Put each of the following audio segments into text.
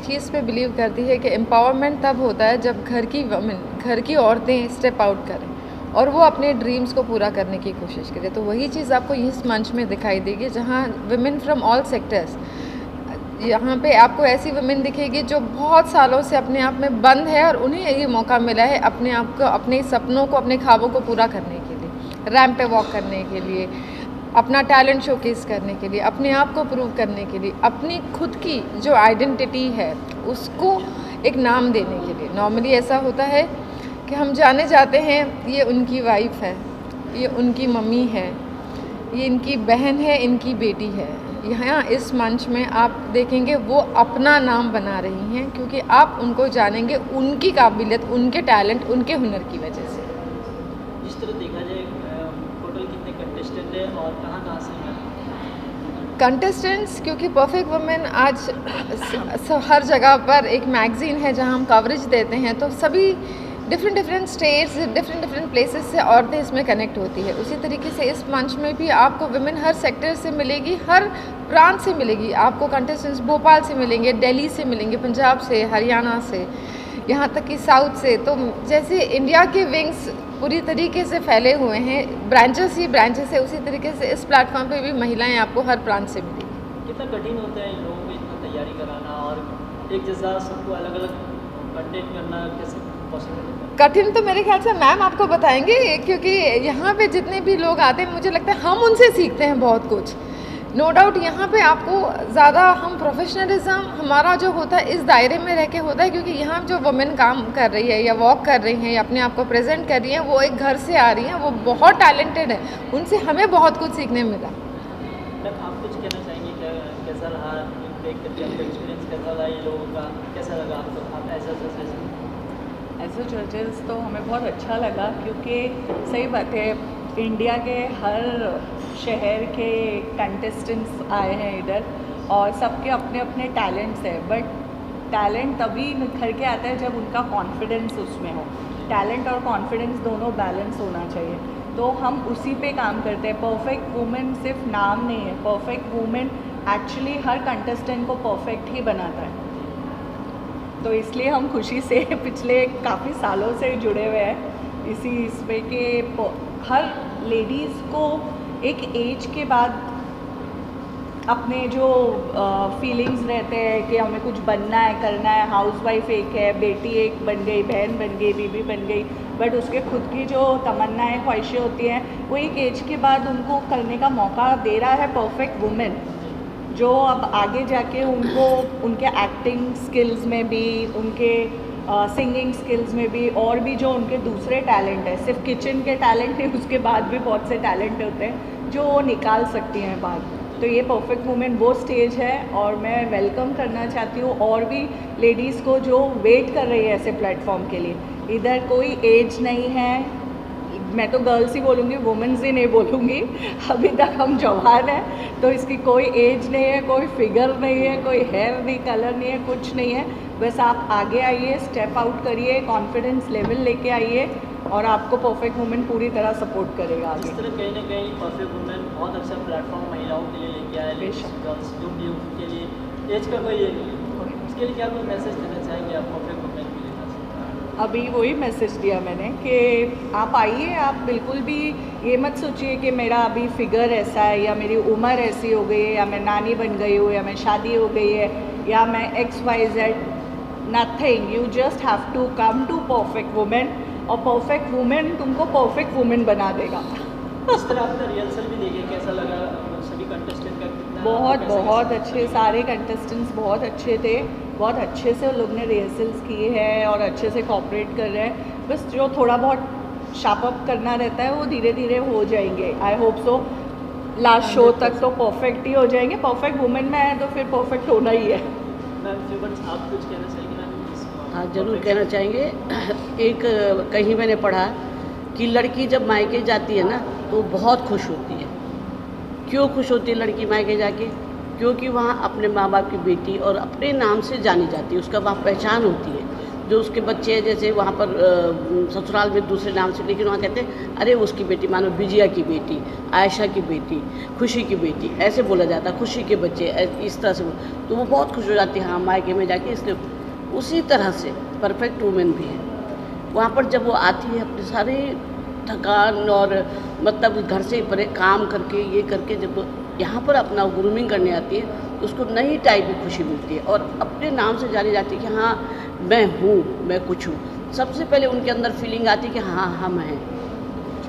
चीज़ पे बिलीव करती है कि एम्पावरमेंट तब होता है जब घर की वमेन, घर की औरतें स्टेप आउट करें और वो अपने ड्रीम्स को पूरा करने की कोशिश करें। तो वही चीज़ आपको इस मंच में दिखाई देगी जहाँ वुमेन फ्रॉम ऑल सेक्टर्स, यहाँ पे आपको ऐसी वुमेन दिखेगी जो बहुत सालों से अपने आप में बंद है और उन्हें ये मौका मिला है अपने आप को, अपने सपनों को, अपने ख्वाबों को पूरा करने के लिए, रैंप पे वॉक करने के लिए, अपना टैलेंट शोकेस करने के लिए, अपने आप को प्रूव करने के लिए, अपनी खुद की जो आइडेंटिटी है उसको एक नाम देने के लिए। नॉर्मली ऐसा होता है कि हम जाने जाते हैं ये उनकी वाइफ है, ये उनकी मम्मी है, ये इनकी बहन है, इनकी बेटी है। यहाँ इस मंच में आप देखेंगे वो अपना नाम बना रही हैं क्योंकि आप उनको जानेंगे उनकी काबिलियत, उनके टैलेंट, उनके हुनर की वजह से। जिस तरह देखा जाए टोटल कितने कंटेस्टेंट हैं और कहाँ से हैं कंटेस्टेंट्स, क्योंकि परफेक्ट वुमेन आज हर जगह पर एक मैगज़ीन है जहाँ हम कवरेज देते हैं, तो सभी डिफरेंट स्टेट्स, डिफरेंट प्लेसेस से औरतें इसमें कनेक्ट होती है। उसी तरीके से इस मंच में भी आपको वुमेन हर सेक्टर से मिलेगी, हर प्रांत से मिलेगी। आपको कंटेस्टेंट्स भोपाल से मिलेंगे, दिल्ली से मिलेंगे, पंजाब से, हरियाणा से, यहाँ तक कि साउथ से। तो जैसे इंडिया के विंग्स पूरी तरीके से फैले हुए हैं, ब्रांचेस ही ब्रांचेस है, उसी तरीके से इस प्लेटफॉर्म पे भी महिलाएं आपको हर प्रांत से मिलेंगी। कितना कठिन होता है इन लोगों को इतना तैयारी कराना और एक जैसा सबको अलग अलग कंटेंट करना, कैसे पॉसिबल होता है? कठिन तो मेरे ख्याल से मैम आपको बताएंगे, क्योंकि यहाँ पे जितने भी लोग आते हैं मुझे लगता है हम उनसे सीखते हैं बहुत कुछ। नो डाउट यहाँ पे आपको ज़्यादा हम प्रोफेशनलिज्म हमारा जो होता है इस दायरे में रह के होता है, क्योंकि यहाँ जो वुमेन काम कर रही है या वॉक कर रही हैं या अपने आप को प्रेजेंट कर रही हैं, वो एक घर से आ रही हैं, वो बहुत टैलेंटेड है, उनसे हमें बहुत कुछ सीखने मिला। आप कुछ कहना चाहेंगे क्या, कैसा रहा देख करके आपका एक्सपीरियंस, कैसा रहा ये लोगों का, कैसा लगा आपको? आप एज अ जजेस तो हमें बहुत अच्छा लगा, क्योंकि सही बात है इंडिया के हर शहर के कंटेस्टेंट्स आए हैं इधर और सबके अपने अपने टैलेंट्स हैं, बट टैलेंट तभी निखर के आता है जब उनका कॉन्फिडेंस उसमें हो। टैलेंट और कॉन्फिडेंस दोनों बैलेंस होना चाहिए, तो हम उसी पे काम करते हैं। परफेक्ट वुमेन सिर्फ नाम नहीं है, परफेक्ट वुमेन एक्चुअली हर कंटेस्टेंट को परफेक्ट ही बनाता है। तो इसलिए हम खुशी से पिछले काफ़ी सालों से जुड़े हुए हैं इसमें कि हर लेडीज़ को एक एज के बाद अपने जो फीलिंग्स रहते हैं कि हमें कुछ बनना है, करना है, हाउसवाइफ एक है, बेटी एक बन गई, बहन बन गई, बीबी बन गई, बट उसके खुद की जो तमन्नाएं, ख्वाहिशें होती हैं वो एक एज के बाद उनको करने का मौका दे रहा है परफेक्ट वुमेन, जो अब आगे जाके उनको उनके एक्टिंग स्किल्स में भी, उनके सिंगिंग स्किल्स में भी, और भी जो उनके दूसरे टैलेंट है, सिर्फ किचन के टैलेंट नहीं, उसके बाद भी बहुत से टैलेंट होते हैं जो वो निकाल सकती हैं बाहर। तो ये परफेक्ट वुमेन वो स्टेज है और मैं वेलकम करना चाहती हूँ और भी लेडीज़ को जो वेट कर रही है ऐसे प्लेटफॉर्म के लिए। इधर कोई एज नहीं है, मैं तो गर्ल्स ही बोलूँगी, वुमेन्स ही नहीं बोलूँगी, अभी तक हम जवान हैं, तो इसकी कोई एज नहीं है, कोई फिगर नहीं है, कोई हेयर नहीं, कलर नहीं है, कुछ नहीं है। बस आप आगे आइए, स्टेप आउट करिए, कॉन्फिडेंस लेवल लेके आइए और आपको परफेक्ट वुमेन पूरी तरह सपोर्ट करेगा आगे। इस तरह कहीं ना कहीं परफेक्ट वुमेन बहुत अच्छा प्लेटफॉर्म महिलाओं के लिए लेके आया है, गर्ल्स जो भी उनके लिए एज का कोई उसके लिए क्या कोई मैसेज देना चाहेंगे आप परफेक्ट वुमेन के लिए? अभी वही मैसेज दिया मैंने कि आप आइए, आप बिल्कुल भी ये मत सोचिए कि मेरा अभी फिगर ऐसा है या मेरी उम्र ऐसी हो गई है या मैं नानी बन गई हूँ या मैं शादी हो गई है या मैं XYZ, nothing. You just have to come to perfect women और परफेक्ट वुमेन तुमको परफेक्ट वुमेन बना देगा। इस तरह आपका रिहर्सल भी देखिए, कैसा लगा सभी कंटेस्टेंट का? बहुत अच्छे, सारे कंटेस्टेंट्स बहुत अच्छे थे, बहुत अच्छे से लोग ने रिहर्सल्स किए हैं और अच्छे से कोऑपरेट कर रहे हैं। बस जो थोड़ा बहुत शार्प अप करना रहता है वो धीरे धीरे हो जाएंगे। I hope so last show तक तो परफेक्ट ही हो जाएंगे। परफेक्ट वुमेन में है तो फिर परफेक्ट होना ही है। मैम आप कुछ कहना चाहेंगे? हाँ ज़रूर कहना चाहेंगे। एक कहीं मैंने पढ़ा कि लड़की जब मायके जाती है ना तो बहुत खुश होती है। क्यों खुश होती है लड़की मायके जाके? क्योंकि वहाँ अपने माँ बाप की बेटी और अपने नाम से जानी जाती है, उसका वहाँ पहचान होती है। जो उसके बच्चे हैं, जैसे वहाँ पर ससुराल में दूसरे नाम से, लेकिन वहाँ कहते हैं अरे उसकी बेटी, मानो विजया की बेटी, आयशा की बेटी, खुशी की बेटी, ऐसे बोला जाता है, खुशी के बच्चे, इस तरह से। तो वो बहुत खुश हो जाती है हाँ मायके में जाके। इसलिए उसी तरह से परफेक्ट वुमेन भी है। वहाँ पर जब वो आती है अपने सारे थकान और मतलब घर से परे काम करके ये करके, जब यहाँ पर अपना ग्रूमिंग करने आती है तो उसको नई टाइप की खुशी मिलती है और अपने नाम से जानी जाती है कि हाँ मैं हूँ, मैं कुछ हूँ। सबसे पहले उनके अंदर फीलिंग आती है कि हाँ हम हैं,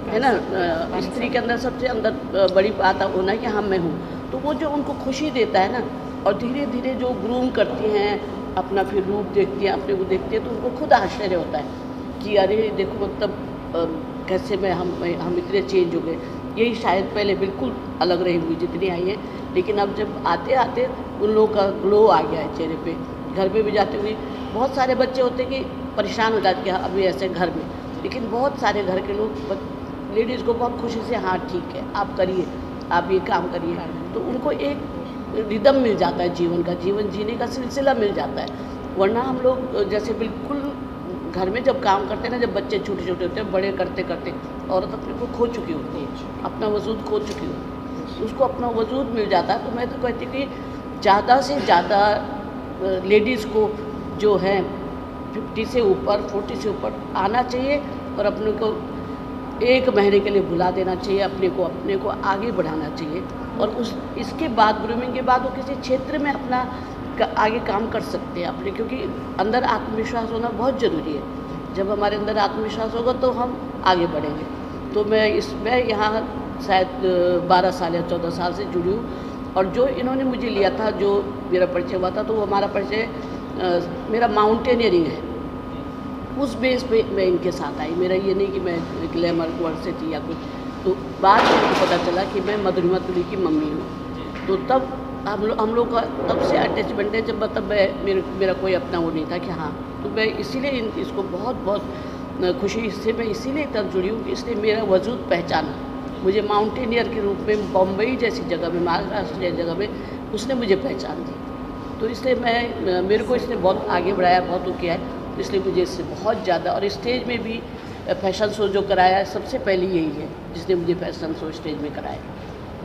है ना। स्त्री के अंदर सबसे अंदर बड़ी बात होना है कि हाँ मैं हूँ। तो वो जो उनको खुशी देता है ना, और धीरे धीरे जो ग्रूम करती हैं, अपना फिर रूप देखती हैं, अपने को देखती है, तो उनको खुद आश्चर्य होता है कि अरे देखो मतलब कैसे हम इतने चेंज हो गए। यही शायद पहले बिल्कुल अलग रही हुई जितनी आई है, लेकिन अब जब आते आते उन लोगों का ग्लो आ गया है चेहरे पे। घर पे भी जाते हुए बहुत सारे बच्चे होते हैं कि परेशान हो जाते हैं अभी ऐसे घर में, लेकिन बहुत सारे घर के लोग लेडीज़ को बहुत खुशी से हाँ ठीक है आप करिए, आप ये काम करिए, तो उनको एक रिदम मिल जाता है जीवन का, जीवन जीने का सिलसिला मिल जाता है। वरना हम लोग जैसे बिल्कुल घर में जब काम करते हैं ना, जब बच्चे छोटे छोटे होते हैं, बड़े करते करते औरत अपने को खो चुकी होती है, अपना वजूद खो चुकी होती है, उसको अपना वजूद मिल जाता है। तो मैं तो कहती हूँ कि ज़्यादा से ज़्यादा लेडीज़ को जो है 50 से ऊपर 40 से ऊपर आना चाहिए और अपने को एक महीने के लिए भुला देना चाहिए, अपने को आगे बढ़ाना चाहिए। और इसके बाद ग्रूमिंग के बाद वो किसी क्षेत्र में अपना आगे काम कर सकते हैं अपने, क्योंकि अंदर आत्मविश्वास होना बहुत ज़रूरी है। जब हमारे अंदर आत्मविश्वास होगा तो हम आगे बढ़ेंगे। तो मैं यहाँ शायद 12 साल या 14 साल से जुड़ी हूँ, और जो इन्होंने मुझे लिया था, जो मेरा परिचय हुआ था, तो वो हमारा परिचय मेरा माउंटेनियरिंग है, उस बेस पे मैं इनके साथ आई। मेरा ये नहीं कि मैं ग्लैमर वर्ड से थी या कुछ। तो बाद में मुझे पता चला कि मैं मधुरिमा तुली की मम्मी हूँ। तो तब हम लोग का तब से अटैचमेंट है, जब मतलब मेरा कोई अपना वो नहीं था कि हाँ। तो मैं इसीलिए इसको बहुत खुशी से मैं इसीलिए तब जुड़ी हूँ कि इसने मेरा वजूद पहचाना, मुझे माउंटेनियर के रूप में बम्बई जैसी जगह में, महाराष्ट्र जैसी जगह में उसने मुझे पहचान दी। तो इसलिए मेरे को इसने बहुत आगे बढ़ाया, बहुत वो किया है। इसलिए मुझे इससे बहुत ज़्यादा, और स्टेज में भी फैशन शो जो कराया सबसे पहले यही है जिसने मुझे फैशन शो स्टेज में कराया।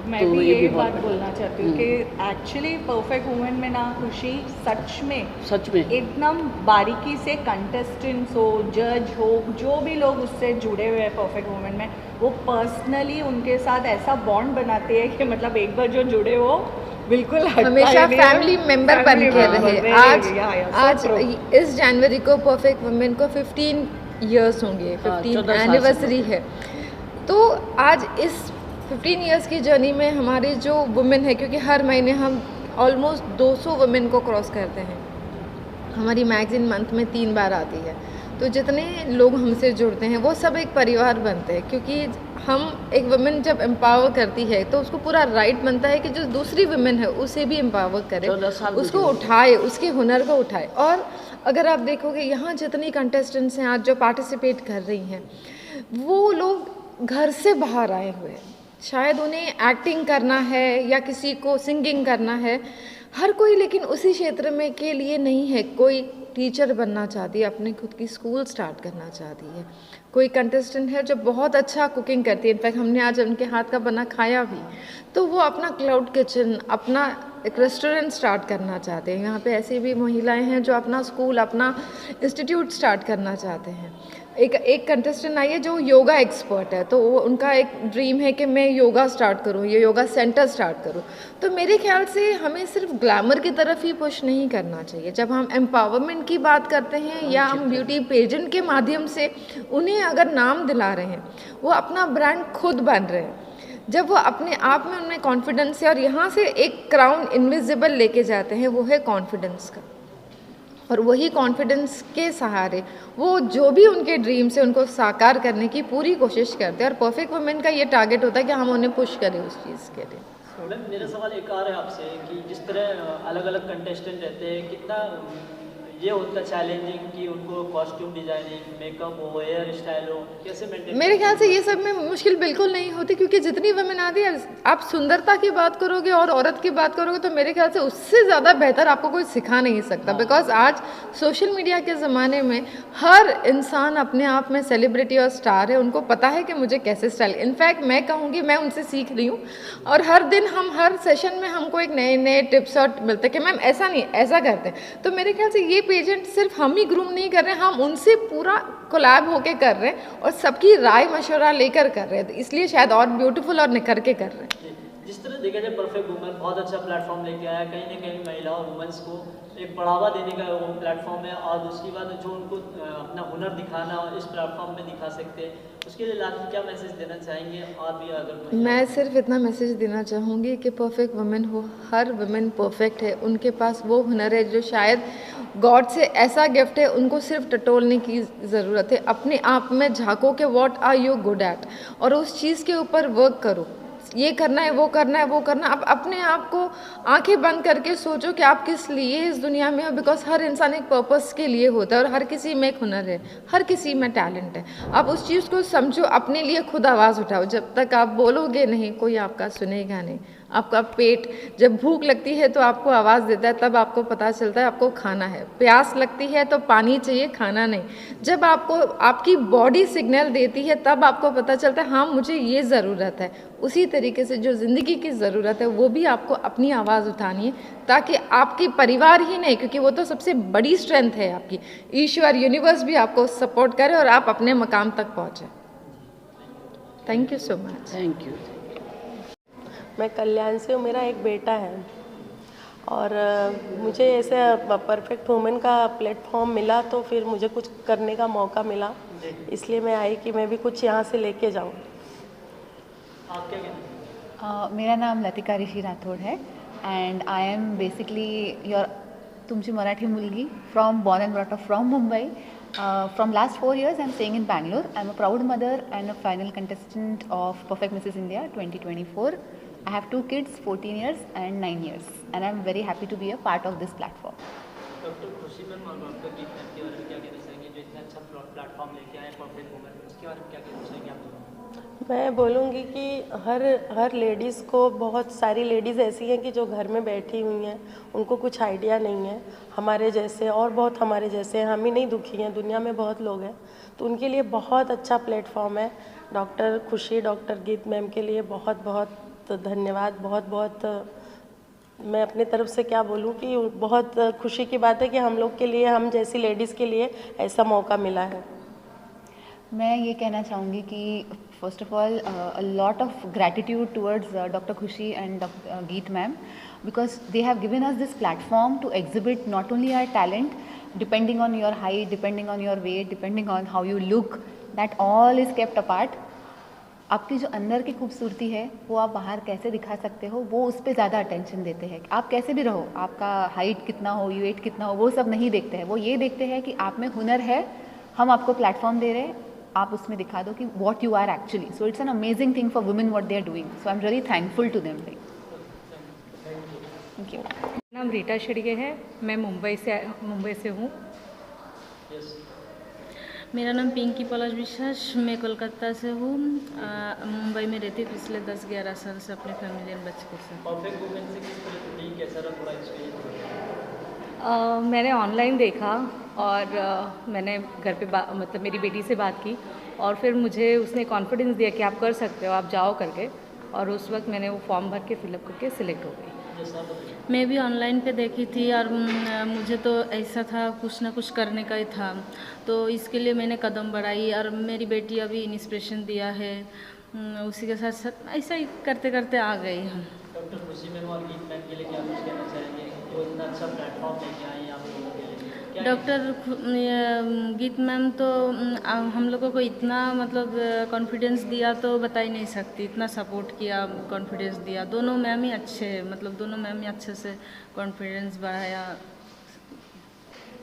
मैं तो भी ये ये भी बात बहुत बोलना चाहती हूँ कि एक्चुअली परफेक्ट वुमेन में ना खुशी सच में एकदम बारीकी से कंटेस्टेंट्स हो, जज हो, जो भी लोग उससे जुड़े हुए हैं परफेक्ट वुमेन में, वो पर्सनली उनके साथ ऐसा बॉन्ड बनाते हैं कि मतलब एक बार जो जुड़े हो बिल्कुल हमेशा फैमिली मेंबर बन के रहे। आज इस जनवरी को परफेक्ट वुमेन को 15 इयर्स होंगे, 15 एनिवर्सरी है। तो आज इस 15 इयर्स की जर्नी में हमारी जो वुमेन है, क्योंकि हर महीने हम ऑलमोस्ट 200 वुमेन को क्रॉस करते हैं, हमारी मैगजीन मंथ में 3 बार आती है। तो जितने लोग हमसे जुड़ते हैं वो सब एक परिवार बनते हैं, क्योंकि हम एक वुमेन जब एम्पावर करती है तो उसको पूरा राइट बनता है कि जो दूसरी वुमेन है उसे भी एम्पावर करे, उसको उठाए, उसके हुनर को उठाए। और अगर आप देखोगे यहाँ जितनी कंटेस्टेंट्स हैं आज जो पार्टिसिपेट कर रही हैं, वो लोग घर से बाहर आए हुए हैं। शायद उन्हें एक्टिंग करना है या किसी को सिंगिंग करना है, हर कोई लेकिन उसी क्षेत्र में के लिए नहीं है। कोई टीचर बनना चाहती है, अपने खुद की स्कूल स्टार्ट करना चाहती है। कोई कंटेस्टेंट है जो बहुत अच्छा कुकिंग करती है, इनफैक्ट हमने आज उनके हाथ का बना खाया भी, तो वो अपना क्लाउड किचन, अपना एक रेस्टोरेंट स्टार्ट करना चाहते हैं। यहाँ पे ऐसी भी महिलाएं हैं जो अपना स्कूल, अपना इंस्टीट्यूट स्टार्ट करना चाहते हैं। एक कंटेस्टेंट आई है जो योगा एक्सपर्ट है, तो वो उनका एक ड्रीम है कि मैं योगा स्टार्ट करूँ, ये योगा सेंटर स्टार्ट करूँ। तो मेरे ख्याल से हमें सिर्फ ग्लैमर की तरफ ही पुश नहीं करना चाहिए। जब हम एम्पावरमेंट की बात करते हैं या हम ब्यूटी पेजेंट के माध्यम से उन्हें अगर नाम दिला रहे हैं, वो अपना ब्रांड खुद बन रहे हैं, जब वो अपने आप में उनमें कॉन्फिडेंस है और यहाँ से एक क्राउन इनविजिबल लेके जाते हैं, वो है कॉन्फिडेंस का। और वही कॉन्फिडेंस के सहारे वो जो भी उनके ड्रीम्स है उनको साकार करने की पूरी कोशिश करते हैं। और परफेक्ट वुमेन का ये टारगेट होता है कि हम उन्हें पुश करें उस चीज़ के लिए। मैडम मेरा सवाल एक और है आपसे कि जिस तरह अलग अलग कंटेस्टेंट रहते हैं, कितना ये होता चैलेंजिंग कि उनको कॉस्ट्यूम डिजाइनिंग, मेकअप हो, हेयर स्टाइल हो, कैसे मेंटेन? मेरे ख्याल से ये सब में मुश्किल बिल्कुल नहीं होती, क्योंकि जितनी वुमेन आती है, आप सुंदरता की बात करोगे और औरत की बात करोगे तो मेरे ख्याल से उससे ज़्यादा बेहतर आपको कोई सिखा नहीं सकता। बिकॉज आज सोशल मीडिया के ज़माने में हर इंसान अपने आप में सेलिब्रिटी और स्टार है, उनको पता है कि मुझे कैसे स्टाइल। इनफैक्ट मैं कहूँगी मैं उनसे सीख रही हूँ, और हर दिन हम हर सेशन में हमको एक नए नए टिप्स और मिलते हैं कि मैम ऐसा नहीं ऐसा करते हैं। तो मेरे ख्याल से ये पेजेंट सिर्फ हम ही ग्रूम नहीं कर रहे हैं, हम उनसे पूरा कोलैब होके कर रहे हैं और सबकी राय मशवरा लेकर कर रहे हैं, तो इसलिए शायद और ब्यूटीफुल और निखर के कर रहे हैं। जिस तरह देखा जाए परफेक्ट वुमन बहुत अच्छा प्लेटफॉर्म लेके आया, कहीं ना कहीं महिलाओं और वुमेंस को एक बढ़ावा देने का वो प्लेटफॉर्म है, और दूसरी बात जो उनको अपना हुनर दिखाना और इस प्लेटफॉर्म में दिखा सकते हैं, उसके लिए लास्ट क्या मैसेज देना चाहेंगे? और भी अगर मैं सिर्फ इतना मैसेज देना चाहूँगी कि परफेक्ट वुमेन हो, हर वुमेन परफेक्ट है, उनके पास वो हुनर है जो शायद गॉड से ऐसा गिफ्ट है, उनको सिर्फ टटोलने की ज़रूरत है। अपने आप में झांको कि what are you good at, और उस चीज़ के ऊपर वर्क करो। ये करना है, वो करना है, वो करना। आप अपने आप को आंखें बंद करके सोचो कि आप किस लिए इस दुनिया में हो, बिकॉज हर इंसान एक पर्पस के लिए होता है और हर किसी में एक हुनर है, हर किसी में टैलेंट है। आप उस चीज़ को समझो, अपने लिए खुद आवाज़ उठाओ। जब तक आप बोलोगे नहीं, कोई आपका सुनेगा नहीं। आपका पेट जब भूख लगती है तो आपको आवाज़ देता है, तब आपको पता चलता है आपको खाना है। प्यास लगती है तो पानी चाहिए, खाना नहीं। जब आपको आपकी बॉडी सिग्नल देती है तब आपको पता चलता है हाँ मुझे ये ज़रूरत है। उसी तरीके से जो ज़िंदगी की ज़रूरत है वो भी आपको अपनी आवाज़ उठानी है, ताकि आपके परिवार ही नहीं, क्योंकि वो तो सबसे बड़ी स्ट्रेंथ है आपकी, ईश्वर यूनिवर्स भी आपको सपोर्ट करे और आप अपने मकाम तक पहुँचे। Thank you so much. Thank you. मैं कल्याण से हूँ, मेरा एक बेटा है, और मुझे ऐसे परफेक्ट वुमेन का प्लेटफॉर्म मिला तो फिर मुझे कुछ करने का मौका मिला, इसलिए मैं आई कि मैं भी कुछ यहाँ से लेके जाऊँ। आप क्या कहते मेरा नाम लतिका ऋषि राठोड है, and I am basically your तुमची मराठी मुलगी from born and brought up from Mumbai. From last 4 years I am staying in Bangalore. I am a proud mother and a final contestant of Perfect Mrs. India 2024. I have 2 kids, 14 years and 9 years, and I am very happy to be a part of this platform. Doctor खुशी ma'am और doctor गीत ma'am के बारे में क्या कहना चाहेंगे, जो इतना अच्छा प्लेटफॉर्म लेके आए परफेक्ट वुमेन, उसके बारे में क्या कहना चाहेंगे आप? मैं बोलूँगी कि हर लेडीज़ को, बहुत सारी लेडीज़ ऐसी हैं कि जो घर में बैठी हुई हैं, उनको कुछ आइडिया नहीं है, हमारे जैसे और बहुत हमारे जैसे हैं, हम ही नहीं दुखी हैं, दुनिया में बहुत लोग हैं, तो उनके लिए बहुत अच्छा प्लेटफॉर्म है। डॉक्टर खुशी, डॉक्टर गीत मैम के लिए बहुत बहुत धन्यवाद। बहुत मैं अपनी तरफ से क्या बोलूँ कि बहुत खुशी की बात है कि हम लोग के लिए, हम जैसी लेडीज़ के लिए ऐसा मौका मिला है। मैं ये कहना चाहूँगी कि first of all a lot of gratitude towards doctor खुशी एंड डॉक्टर गीत ma'am, because they have given us this platform to exhibit not only our talent, depending on your height, depending on your weight, depending on how you look, that all is kept apart. आपकी जो अंदर की खूबसूरती है वो आप बाहर कैसे दिखा सकते हो, वो उस पर ज़्यादा अटेंशन देते हैं। आप कैसे भी रहो, आपका हाइट कितना हो, वेट कितना हो, वो सब नहीं देखते हैं। वो ये देखते हैं कि आप में हुनर है, हम आपको प्लेटफॉर्म दे रहे हैं, आप उसमें दिखा दो कि what you are actually. So it's an amazing thing for women what they are doing, so I am really thankful to them. Thank you. मेरा नाम रीटा शिड़गे है, मैं मुंबई से हूँ। मेरा नाम पिंकी पलाश विश्वास, मैं कोलकाता से हूँ। मुंबई में रहती हूँ पिछले 10-11 साल से अपने फैमिली एंड बच्चे के साथ। परफेक्ट वुमेन से किस तरह थी, कैसा रहा पूरा एक्सपीरियंस? मैंने ऑनलाइन देखा और मैंने घर पे मतलब मेरी बेटी से बात की, और फिर मुझे उसने कॉन्फिडेंस दिया कि आप कर सकते हो, आप जाओ करके, और उस वक्त मैंने वो फॉर्म भर के फिलअप करके सिलेक्ट हो गई। मैं भी ऑनलाइन पे देखी थी और मुझे तो ऐसा था कुछ ना कुछ करने का ही था, तो इसके लिए मैंने कदम बढ़ाई, और मेरी बेटी अभी इंस्पिरेशन दिया है, उसी के साथ साथ ऐसा ही करते करते आ गए हम। डॉक्टर खुशी मैम और गीत मैम के लिए क्या कुछ कहना चाहेंगे, वो इतना अच्छा प्लेटफॉर्म लेके आए आप लोगों के लिए? डॉक्टर गीत मैम तो हम लोगों को इतना मतलब कॉन्फिडेंस दिया तो बता ही नहीं सकती, इतना सपोर्ट किया, कॉन्फिडेंस दिया। दोनों मैम ही अच्छे, मतलब दोनों मैम ही अच्छे से कॉन्फिडेंस बढ़ाया।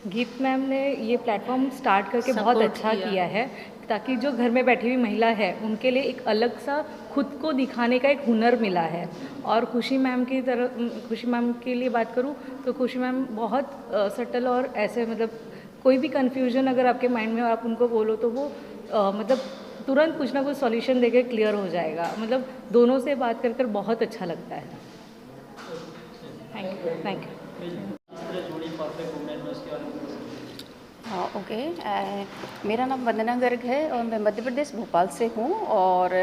गीत मैम ने ये प्लेटफॉर्म स्टार्ट करके बहुत Support अच्छा किया। किया है, ताकि जो घर में बैठी हुई महिला है उनके लिए एक अलग सा खुद को दिखाने का एक हुनर मिला है। और खुशी मैम की तरह, खुशी मैम के लिए बात करूँ तो खुशी मैम बहुत सटल और ऐसे मतलब कोई भी कन्फ्यूजन अगर आपके माइंड में आप उनको बोलो तो वो मतलब तुरंत कुछ ना कुछ सॉल्यूशन देके क्लियर हो जाएगा। मतलब दोनों से बात कर कर बहुत अच्छा लगता है। Thank you. Thank you. किस तरह जुड़ी परफेक्ट वुमेन में, उसके बारे में बताइए। ओके, मेरा नाम वंदना गर्ग है और मैं मध्य प्रदेश भोपाल से हूँ। और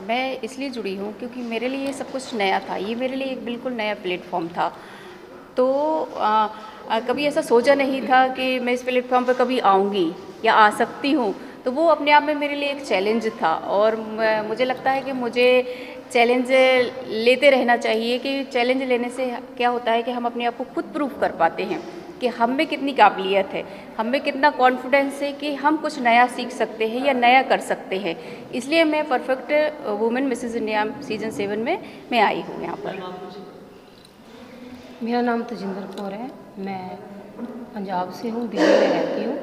मैं इसलिए जुड़ी हूँ क्योंकि मेरे लिए ये सब कुछ नया था, ये मेरे लिए एक बिल्कुल नया प्लेटफॉर्म था। तो कभी ऐसा सोचा नहीं था कि मैं इस प्लेटफॉर्म पर कभी आऊँगी या आ सकती हूँ। तो वो अपने आप में मेरे लिए एक चैलेंज था और मुझे लगता है कि मुझे चैलेंज लेते रहना चाहिए कि चैलेंज लेने से क्या होता है कि हम अपने आप को खुद प्रूव कर पाते हैं कि हम में कितनी काबिलियत है, हम में कितना कॉन्फिडेंस है कि हम कुछ नया सीख सकते हैं या नया कर सकते हैं। इसलिए मैं perfect women Mrs India season 7 में मैं आई हूँ यहाँ पर। मेरा नाम तजिंदर कौर है, मैं पंजाब से हूँ, दिल्ली में रहती हूँ।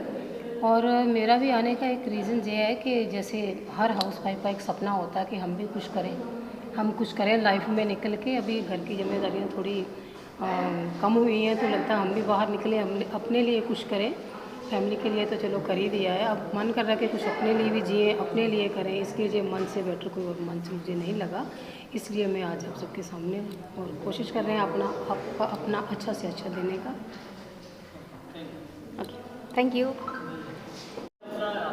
और मेरा भी आने का एक रीज़न ये है कि जैसे हर हाउसवाइफ का एक सपना होता है कि हम भी कुछ करें, हम कुछ करें लाइफ में निकल के। अभी घर की जिम्मेदारियाँ थोड़ी कम हुई हैं तो लगता है हम भी बाहर निकले, हम अपने लिए कुछ करें। फैमिली के लिए तो चलो कर ही दिया है, अब मन कर रहा है कि कुछ अपने लिए भी जिए, अपने लिए करें। इसके लिए मन से बेटर कोई और मंच मुझे नहीं लगा, इसलिए मैं आज आप सबके सामने और कोशिश कर रहे हैं अपना अच्छा से अच्छा देने का। Thank you. आप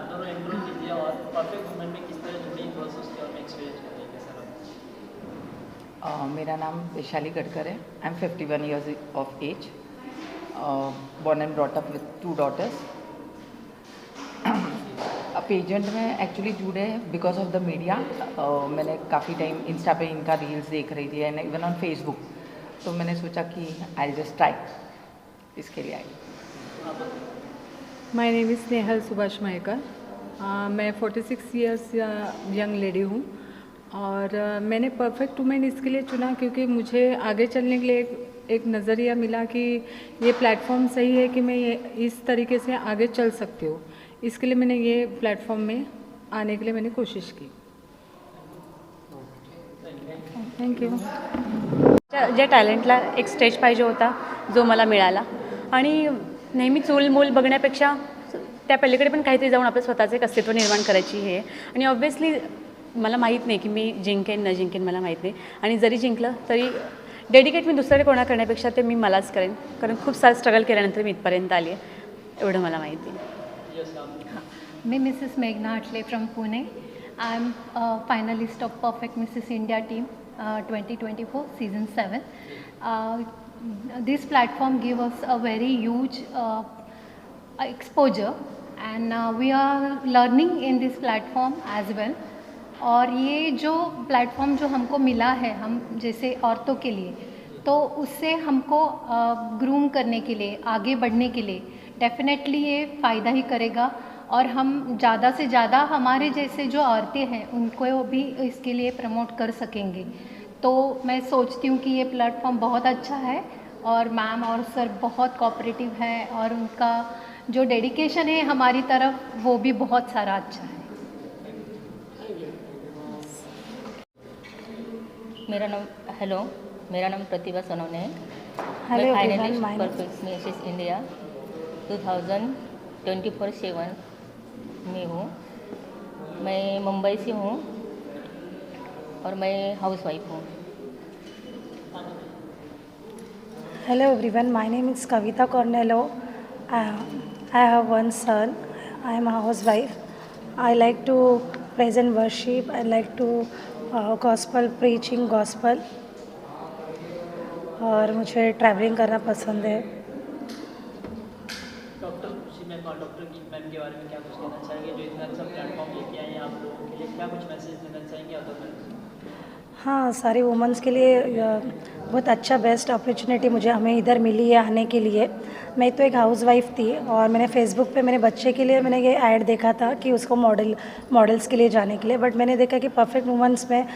दोनों इंटरव्यू कीजिए और परफेक्ट वुमेन में किस तरह जुड़ी, बस उसके और एक्सपीरियंस बताइए कैसा लगा। मेरा नाम वैशाली गडकर है। I am 51 years of age, born and brought up with 2 daughters. Pageant में एक्चुअली जुड़े बिकॉज ऑफ द मीडिया। मैंने काफ़ी टाइम इंस्टा पे इनका रील्स देख रही थी एंड इवन ऑन फेसबुक, तो मैंने सोचा कि आई जस्ट ट्राई, इसके लिए आई। My name is Snehal Subhash Mahekar. मैं 46 years यंग लेडी हूँ और मैंने परफेक्ट वुमेन इसके लिए चुना क्योंकि मुझे आगे चलने के लिए एक नज़रिया मिला कि ये प्लेटफॉर्म सही है कि मैं ये इस तरीके से आगे चल सकती हूँ। इसके लिए मैंने ये प्लेटफॉर्म में आने के लिए मैंने कोशिश की। Thank you. ज्या टॅलेंटला एक स्टेज पाहिजे होता जो मला मिळाला आणि नेहमी चूलमूल बघण्यापेक्षा त्या पलीकडे पण काहीतरी जाऊन आपलं स्वतःचं एक अस्तित्व निर्माण करायची हे। आणि ऑब्व्हियसली मला माहीत नाही की मी जिंकेन न जिंकेन, मला माहीत नाही। आणि जरी जिंकलं तरी डेडिकेट मी दुसऱ्याकडे कोणा करण्यापेक्षा ते मी मलाच करेन, कारण खूप सारं स्ट्रगल केल्यानंतर मी इथपर्यंत आली आहे, एवढं मला माहिती आहे। मैं मिसेस मेघना Atle from Pune. I am finalist of perfect Mrs India team 2024 season 7. This platform gave us a very huge exposure and we are learning in this platform as well. और ये जो प्लेटफॉर्म जो हमको मिला है, हम जैसे औरतों के लिए, तो उससे हमको ग्रूम करने के लिए, आगे बढ़ने के लिए डेफिनेटली ये फ़ायदा ही करेगा। और हम ज़्यादा से ज़्यादा हमारे जैसे जो औरतें हैं उनको भी इसके लिए प्रमोट कर सकेंगे। तो मैं सोचती हूँ कि ये प्लेटफॉर्म बहुत अच्छा है और मैम और सर बहुत कोऑपरेटिव है और उनका जो डेडिकेशन है हमारी तरफ वो भी बहुत सारा अच्छा है। मेरा नाम प्रतिभा सोनोने है। Hello finalist perfect Mrs India 2024-7 में हूँ। मैं मुंबई से हूँ और मैं हाउसवाइफ हूँ। Hello everyone, my name is Kavita Cornello. I have one son. I am a housewife. I like to praise and worship. I like to gospel preaching gospel. और मुझे ट्रैवलिंग करना पसंद है। डॉक्टर खुशी मैम और doctor गीत ma'am के बारे में क्या कुछ कहना चाहेंगे, जो इतना अच्छा प्लेटफॉर्म लेके आए हैं आप लोगों के लिए, क्या कुछ मैसेज देना चाहेंगे आप लोगों को? हाँ, सारी वुमेंस के लिए बहुत अच्छा बेस्ट अपॉर्चुनिटी मुझे हमें इधर मिली है आने के लिए। मैं तो एक हाउसवाइफ थी और मैंने फेसबुक पे मेरे बच्चे के लिए मैंने ये ऐड देखा था कि उसको मॉडल्स के लिए जाने के लिए, बट मैंने देखा कि परफेक्ट वुमेंस में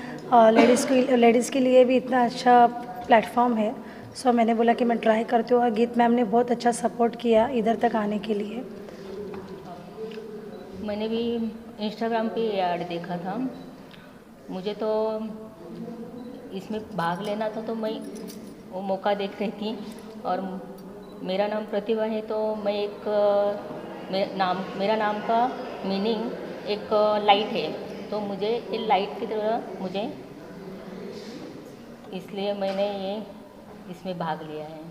लेडीज़ के लिए भी इतना अच्छा प्लेटफॉर्म है, सो मैंने बोला कि मैं ट्राई करती हूँ, और गीत मैम ने बहुत अच्छा सपोर्ट किया इधर तक आने के लिए। मैंने भी इंस्टाग्राम पे ऐड देखा था, मुझे तो इसमें भाग लेना था, तो मैं वो मौका देख रही थी। और मेरा नाम प्रतिभा है, तो मैं मेरा नाम का मीनिंग एक लाइट है, तो मुझे ये लाइट की तरह मुझे, इसलिए मैंने ये इसमें भाग लिया है।